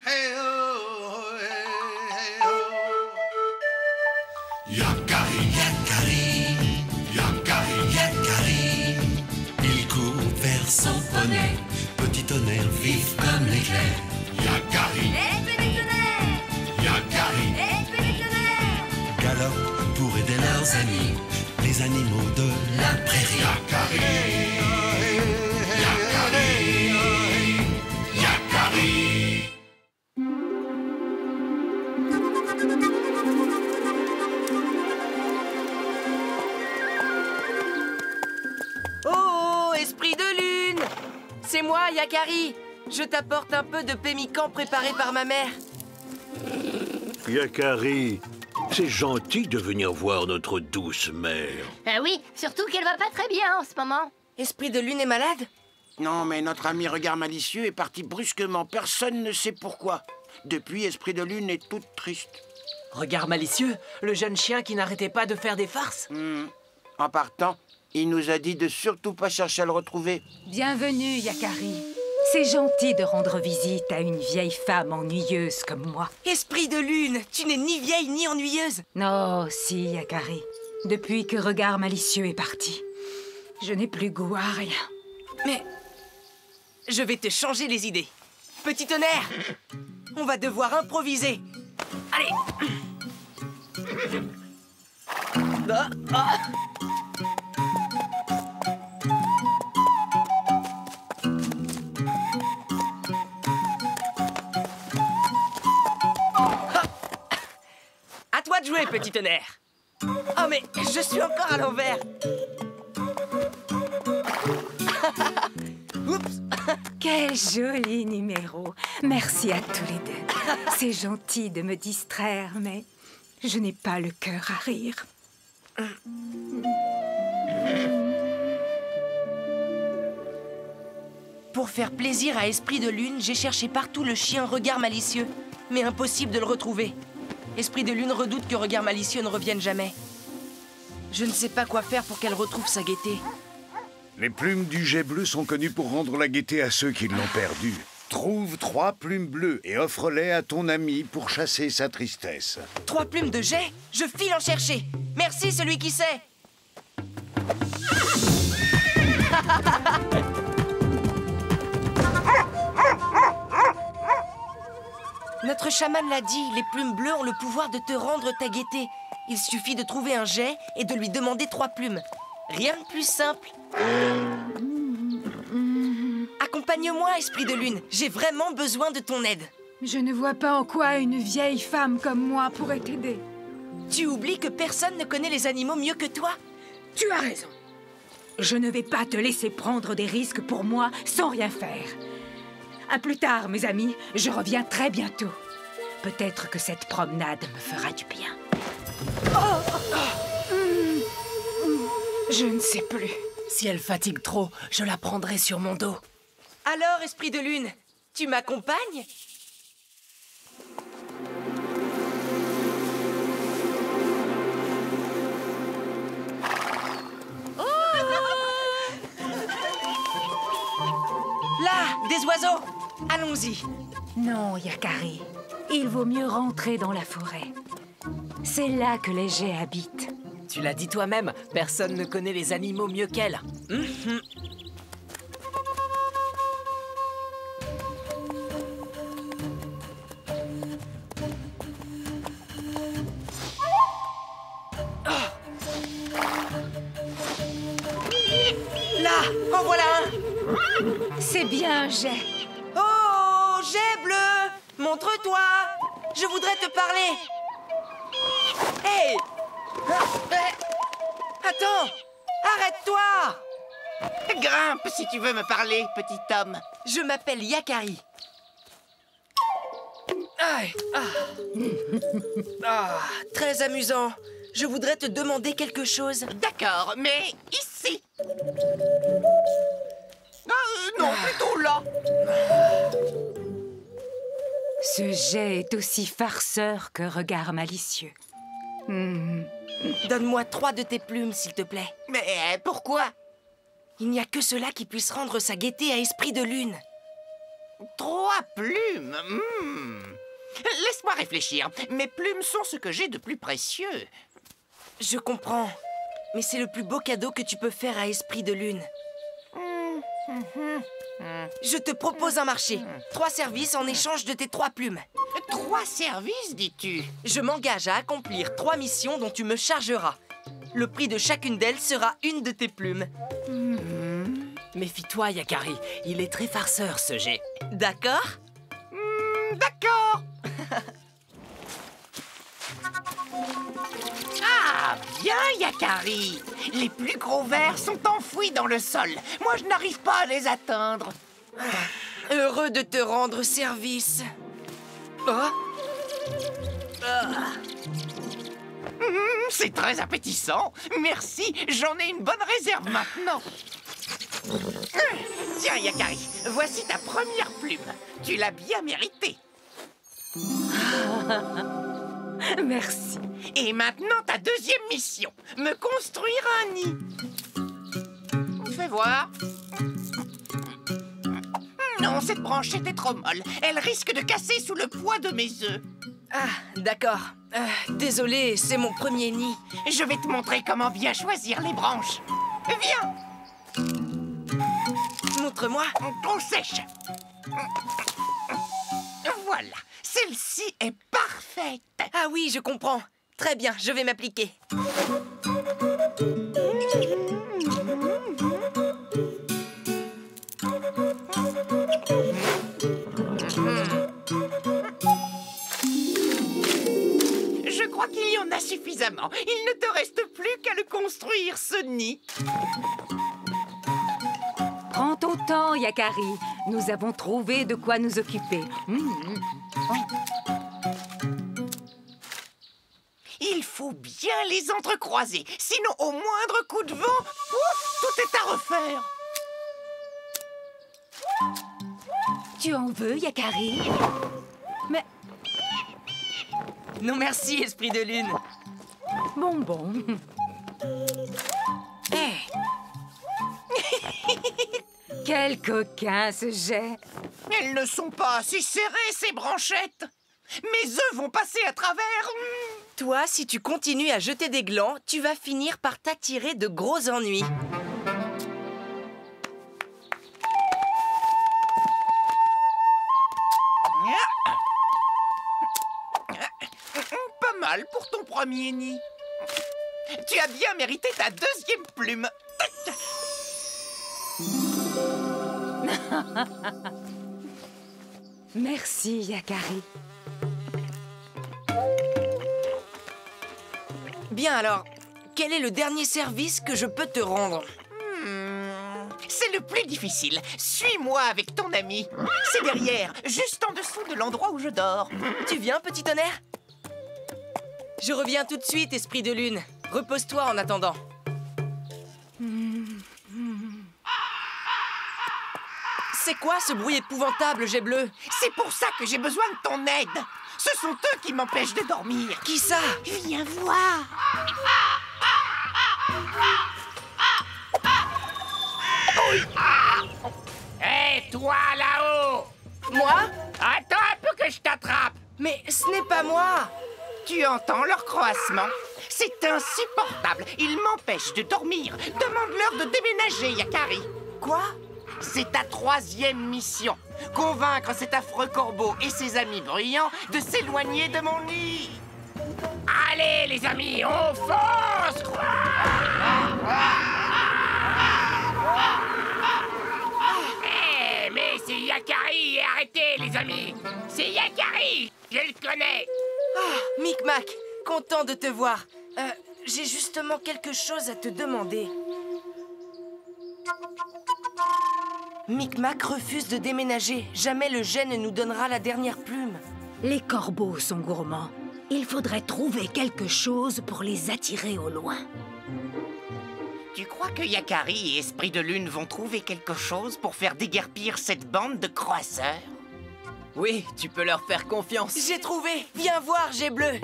Hey oh, hey oh. Yakari, Yakari, Yakari, Yakari. Il court vers son poney, petit tonnerre vif comme l'éclair. Yakari, Yakari, galope pour aider leurs amis, les animaux de la prairie. Yakari, Yakari, Yakari. Oh, esprit de lune! C'est moi, Yakari. Je t'apporte un peu de pémican préparé par ma mère. Yakari, c'est gentil de venir voir notre douce mère. Oui, surtout qu'elle va pas très bien en ce moment. Esprit de lune est malade? Non, mais notre ami Regard Malicieux est parti brusquement. Personne ne sait pourquoi. Depuis, Esprit de Lune est toute triste. Regard malicieux, le jeune chien qui n'arrêtait pas de faire des farces. En partant, il nous a dit de surtout pas chercher à le retrouver. Bienvenue, Yakari. C'est gentil de rendre visite à une vieille femme ennuyeuse comme moi. Esprit de lune, tu n'es ni vieille ni ennuyeuse. Non, si, Yakari. Depuis que Regard Malicieux est parti, je n'ai plus goût à rien. Mais je vais te changer les idées. Petit tonnerre, on va devoir improviser. Allez. Ah, ah. À toi de jouer, petit tonnerre. Oh, mais je suis encore à l'envers. Oups. Quel joli numéro. Merci à tous les deux. C'est gentil de me distraire, mais je n'ai pas le cœur à rire. Pour faire plaisir à Esprit de Lune, j'ai cherché partout le chien Regard Malicieux. Mais impossible de le retrouver. Esprit de Lune redoute que Regard Malicieux ne revienne jamais. Je ne sais pas quoi faire pour qu'elle retrouve sa gaieté. Les plumes du jet bleu sont connues pour rendre la gaieté à ceux qui l'ont perdue. Trouve 3 plumes bleues et offre-les à ton ami pour chasser sa tristesse. 3 plumes de jet? Je file en chercher. Merci, celui qui sait. Notre chaman l'a dit, les plumes bleues ont le pouvoir de te rendre ta gaieté. Il suffit de trouver un jet et de lui demander 3 plumes. Rien de plus simple. Accompagne-moi, Esprit de Lune. J'ai vraiment besoin de ton aide. Je ne vois pas en quoi une vieille femme comme moi pourrait t'aider. Tu oublies que personne ne connaît les animaux mieux que toi? Tu as raison. Je ne vais pas te laisser prendre des risques pour moi sans rien faire. À plus tard, mes amis. Je reviens très bientôt. Peut-être que cette promenade me fera du bien. Je ne sais plus. Si elle fatigue trop, je la prendrai sur mon dos. Alors, Esprit de Lune, tu m'accompagnes? Là, des oiseaux. Allons-y. Non, Yakari. Il vaut mieux rentrer dans la forêt. C'est là que les geais habitent. Tu l'as dit toi-même, personne ne connaît les animaux mieux qu'elle. Là, en voilà un. C'est bien un jet. Oh, jet bleu, montre-toi. Je voudrais te parler. Hey! Attends! Arrête-toi! Grimpe si tu veux me parler, petit homme. Je m'appelle Yakari. Aïe, très amusant. Je voudrais te demander quelque chose. D'accord, mais ici. Non, plutôt là. Ce jet est aussi farceur que Regard Malicieux. Donne-moi 3 de tes plumes, s'il te plaît. Mais pourquoi? Il n'y a que cela qui puisse rendre sa gaieté à Esprit de Lune. 3 plumes. Laisse-moi réfléchir. Mes plumes sont ce que j'ai de plus précieux. Je comprends. Mais c'est le plus beau cadeau que tu peux faire à Esprit de Lune. Je te propose un marché. 3 services en échange de tes 3 plumes. 3 services, dis-tu? Je m'engage à accomplir 3 missions dont tu me chargeras. Le prix de chacune d'elles sera une de tes plumes. Méfie-toi, Yakari. Il est très farceur, ce jet. D'accord? D'accord. Ah, bien, Yakari. Les plus gros vers sont enfouis dans le sol. Moi, je n'arrive pas à les atteindre. Heureux de te rendre service. Oh? C'est très appétissant. Merci, j'en ai une bonne réserve maintenant. Tiens, Yakari, voici ta première plume. Tu l'as bien méritée. Merci. Et maintenant, ta deuxième mission. Me construire un nid. Fais voir. Non, cette branchette est trop molle. Elle risque de casser sous le poids de mes œufs. Ah, d'accord. Désolé, c'est mon premier nid. Je vais te montrer comment bien choisir les branches. Viens. Montre-moi. On sèche. Voilà, celle-ci est parfaite. Ah oui, je comprends. Très bien, je vais m'appliquer. Je crois qu'il y en a suffisamment. Il ne te reste plus qu'à le construire, ce nid. Prends ton temps, Yakari. Nous avons trouvé de quoi nous occuper. Il faut bien les entrecroiser. Sinon, au moindre coup de vent, ouf, tout est à refaire. Tu en veux, Yakari? Mais Non merci, Esprit de Lune. bon. Quel coquin, ce jet. Elles ne sont pas assez serrées, ces branchettes. Mes œufs vont passer à travers. Toi, si tu continues à jeter des glands, tu vas finir par t'attirer de gros ennuis. Pas mal pour ton premier nid. Tu as bien mérité ta deuxième plume. Merci, Yakari. Bien alors, quel est le dernier service que je peux te rendre? C'est le plus difficile. Suis-moi avec ton ami. C'est derrière, juste en dessous de l'endroit où je dors. Tu viens, petit tonnerre? Je reviens tout de suite, Esprit de Lune. Repose-toi en attendant. C'est quoi ce bruit épouvantable, jet bleu? C'est pour ça que j'ai besoin de ton aide. Ce sont eux qui m'empêchent de dormir. Qui ça? Viens voir. Hé, toi là-haut! Moi? Attends un peu que je t'attrape. Mais ce n'est pas moi! Tu entends leur croassement? C'est insupportable. Ils m'empêchent de dormir. Demande-leur de déménager, Yakari. Quoi? C'est ta troisième mission. Convaincre cet affreux corbeau et ses amis bruyants de s'éloigner de mon nid. Allez, les amis, on fonce! Hey, mais c'est Yakari! Arrêtez, les amis! C'est Yakari! Je le connais! Ah, Micmac, content de te voir. J'ai justement quelque chose à te demander. Micmac refuse de déménager. Jamais le jet ne nous donnera la dernière plume. Les corbeaux sont gourmands. Il faudrait trouver quelque chose pour les attirer au loin. Tu crois que Yakari et Esprit de Lune vont trouver quelque chose pour faire déguerpir cette bande de croisseurs? Oui, tu peux leur faire confiance. J'ai trouvé! Viens voir, jet bleu!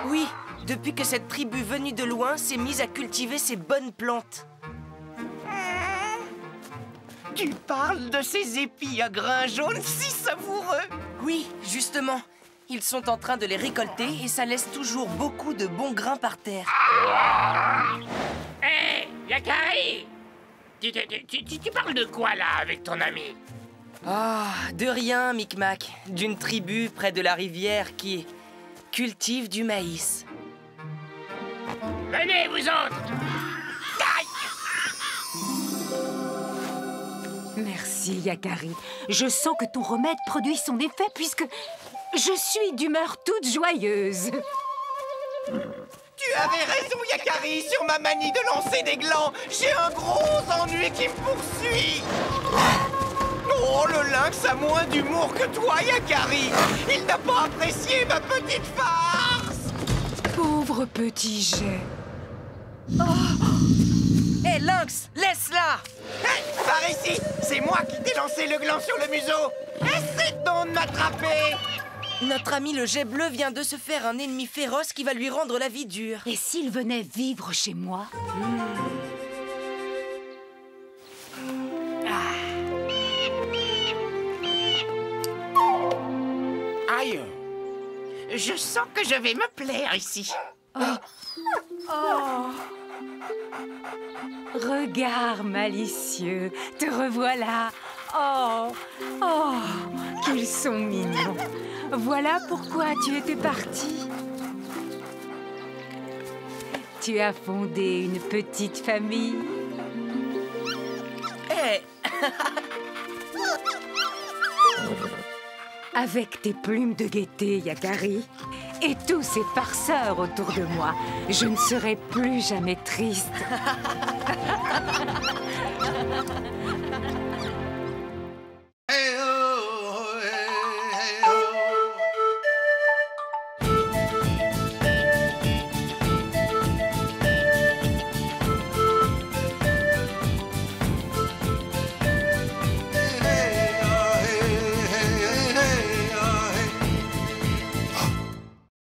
Oui, depuis que cette tribu venue de loin s'est mise à cultiver ces bonnes plantes. Tu parles de ces épis à grains jaunes si savoureux. Oui, justement. Ils sont en train de les récolter et ça laisse toujours beaucoup de bons grains par terre. Hé, Yakari! Tu parles de quoi, là, avec ton ami? Ah, de rien, Micmac. D'une tribu près de la rivière qui cultive du maïs. Venez, vous autres! Merci, Yakari. Je sens que ton remède produit son effet puisque je suis d'humeur toute joyeuse. Tu avais raison, Yakari, sur ma manie de lancer des glands. J'ai un gros ennui qui me poursuit. Oh, le lynx a moins d'humour que toi, Yakari. Il n'a pas apprécié ma petite farce. Pauvre petit jet. Hé, lynx, laisse-la! Hé, par ici. C'est moi qui t'ai lancé le gland sur le museau. Essaie donc de m'attraper. Notre ami le jet bleu vient de se faire un ennemi féroce qui va lui rendre la vie dure. Et s'il venait vivre chez moi? Aïe. Je sens que je vais me plaire ici. Regard malicieux, te revoilà. Oh, qu'ils sont mignons. Voilà pourquoi tu étais parti. Tu as fondé une petite famille. Hé, Avec tes plumes de gaieté, Yakari, et tous ces farceurs autour de moi, je ne serai plus jamais triste.